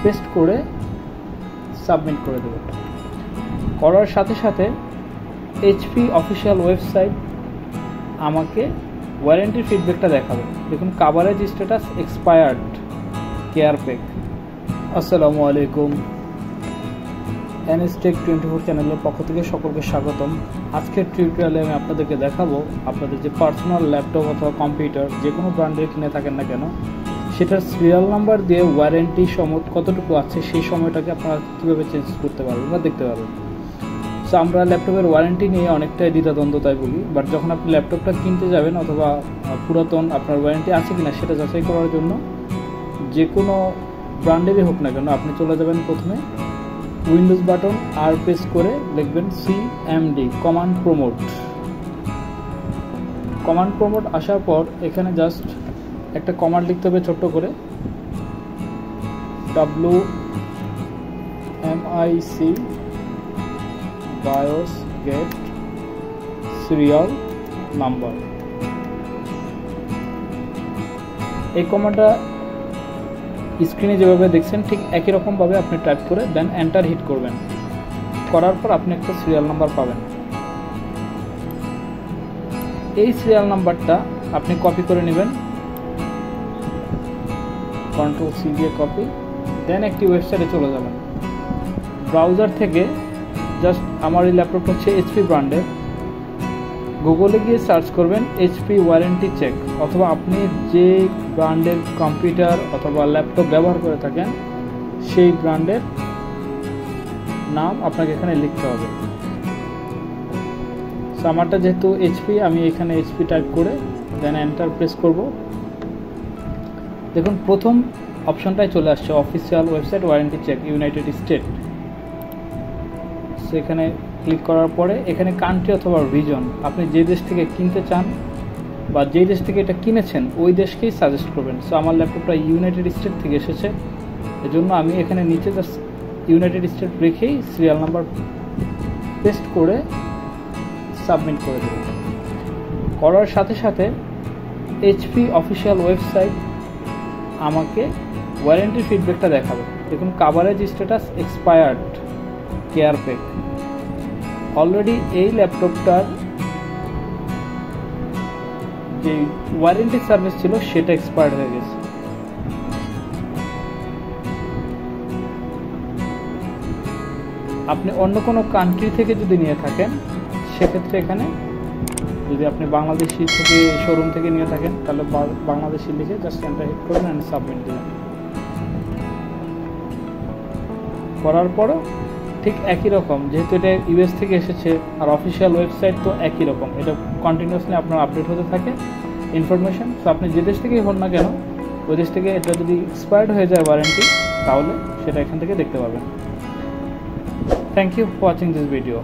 Paste করে submit করে দেব। করার সাথে সাথে এইচপি অফিসিয়াল ওয়েবসাইট আমাকে ওয়ারেন্টির ফিডব্যাকটা দেখাবে। দেখুন coverage status expired care pack. আসসালামু আলাইকুম, NSTech 24 চ্যানেলের পক্ষ থেকে সকলকে স্বাগতম। আজকের টিউটোরিয়ালে আমি আপনাদেরকে দেখাবো আপনাদের যে পার্সোনাল ল্যাপটপ অথবা কম্পিউটার যে কোনো ব্র্যান্ডের কিনে থাকেন না কেন, সেটার সিরিয়াল নাম্বার দিয়ে ওয়ারেন্টি সময় কতটুকু আছে সেই সময়টাকে আপনারা কীভাবে চেঞ্জ করতে পারবেন বা দেখতে পারবেন। সো আমরা ল্যাপটপের ওয়ারেন্টি নিয়ে অনেকটাই দ্বিধাদ্বন্দ্বতায় ভুগি, বাট যখন আপনি ল্যাপটপটা কিনতে যাবেন অথবা পুরাতন আপনার ওয়ারেন্টি আছে কিনা সেটা যাচাই করার জন্য যে কোনো ব্র্যান্ডেরই হোক না কেন আপনি চলে যাবেন প্রথমে উইন্ডোজ বাটন আর প্রেস করে লিখবেন CMD কমান্ড প্রমোট আসার পর এখানে জাস্ট একটা কমান্ড লিখতে হবে ছোট্ট করে WMIC BIOS get serial number। এই কমান্ডটা স্ক্রিনে যেভাবে দেখছেন ঠিক একই রকমভাবে আপনি টাইপ করে দেন এন্টার হিট করবেন। করার পর আপনি একটা সিরিয়াল নাম্বার পাবেন। এই সিরিয়াল নাম্বারটা আপনি কপি করে নেবেন, Ctrl+C দিয়ে কপি, দেন একটি ওয়েবসাইটে চলে যাবেন। ব্রাউজার থেকে জাস্ট আমার এই ল্যাপটপটা হচ্ছে HP ব্র্যান্ডের, গুগলে গিয়ে সার্চ করবেন HP ওয়ারেন্টি চেক, অথবা আপনি যে ব্র্যান্ডের কম্পিউটার অথবা ল্যাপটপ ব্যবহার করে থাকেন সেই ব্র্যান্ডের নাম আপনাকে এখানে লিখতে হবে। সো আমারটা যেহেতু HP, আমি এখানে HP টাইপ করে দেন এন্টার প্রেস করব। দেখুন প্রথম অপশনটাই চলে আসছে official website warranty check United State. So এখানে ক্লিক করার পরে এখানে কান্ট্রি অথবা রিজন আপনি যে দেশ থেকে কিনতে চান বা যে দেশ থেকে এটা কিনেছেন ওই দেশকেই সাজেস্ট করবেন। সো আমার ল্যাপটপটা ইউনাইটেড স্টেট থেকে এসেছে, এজন্য আমি এখানে নিচে জাস্ট ইউনাইটেড স্টেট রেখেই সিরিয়াল নাম্বার পেস্ট করে সাবমিট করে দেব। করার সাথে সাথে HP অফিসিয়াল ওয়েবসাইট আমাকে ওয়ারেন্টির ফিডব্যাকটা দেখাবে। দেখুন coverage status expired care pack. Already এই ল্যাপটপটার যে ওয়ারেন্টি সার্ভিস ছিল সেটা এক্সপায়ার্ড হয়ে গেছে। আপনি অন্য কোনো কান্ট্রি থেকে যদি নিয়ে থাকেন সেক্ষেত্রে এখানে যদি আপনি বাংলাদেশি থেকে শোরুম থেকে নিয়ে থাকেন তাহলে বাংলাদেশি লিখে জাস্ট এন্টার হিট করবেন এন্ড সাবমিট দিবেন। করার পরও ঠিক একই রকম, যেহেতু এটা US থেকে এসেছে আর অফিসিয়াল ওয়েবসাইট তো একই রকম, এটা কন্টিনিউয়াসলি আপনার আপডেট হতে থাকে ইনফরমেশন। সো আপনি যে দেশ থেকেই হন না কেন ওই দেশ থেকে এটা যদি এক্সপায়ার্ড হয়ে যায় ওয়ারেন্টি তাহলে সেটা এখান থেকে দেখতে পাবেন। Thank you for watching this video.